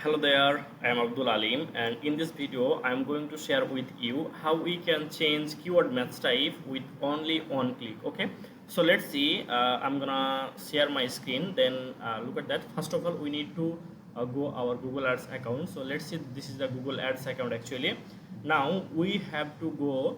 Hello there, I am Abdul Alim, and in this video I am going to share with you how we can change keyword match type with only one click. Okay, so let's see. I'm gonna share my screen, then look at that. First of all, we need to go our Google Ads account. So let's see, this is the Google Ads account actually. Now we have to go.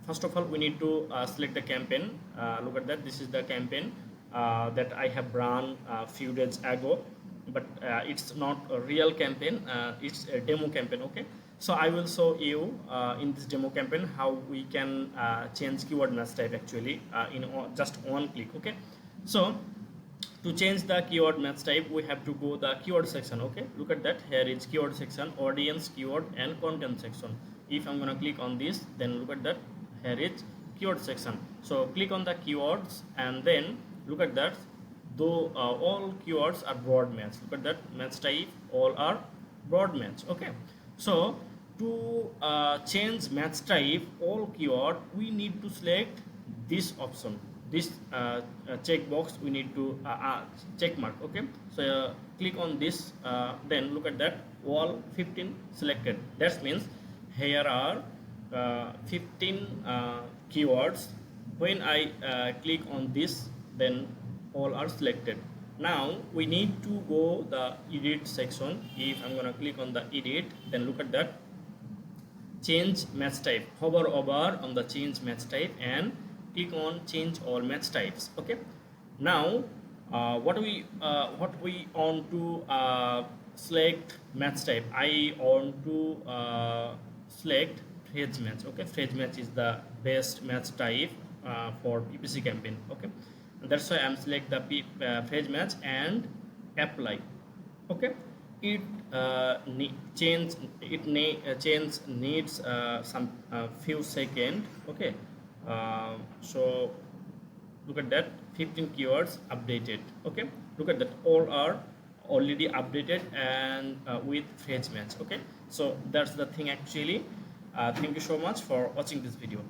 First of all, we need to select the campaign. Look at that, this is the campaign that I have run a few days ago, but it's not a real campaign, it's a demo campaign. Okay, so I will show you in this demo campaign how we can change keyword match type actually in just one click. Okay, so to change the keyword match type we have to go the keyword section. Okay, look at that, here is keyword section, audience, keyword and content section. If I'm gonna click on this, then look at that, here is keyword section. So click on the keywords and then look at that, though all keywords are broad match. Look at that, match type all are broad match. Okay, so to change match type all keyword, we need to select this option, this checkbox we need to check mark. Okay, so click on this, then look at that, all 15 selected. That means here are 15 keywords. When I click on this, then all are selected. Now we need to go the edit section. If I'm gonna click on the edit, then look at that, change match type. Hover over on the change match type and click on change all match types. Okay, now what we want to select match type. I want to select phrase match. Okay, phrase match is the best match type for PPC campaign. Okay, and that's why I'm select the phrase match and apply. Okay, it change needs some few seconds. Okay, so look at that, 15 keywords updated. Okay, look at that, all are already updated and with phrase match. Okay, so that's the thing actually. Thank you so much for watching this video.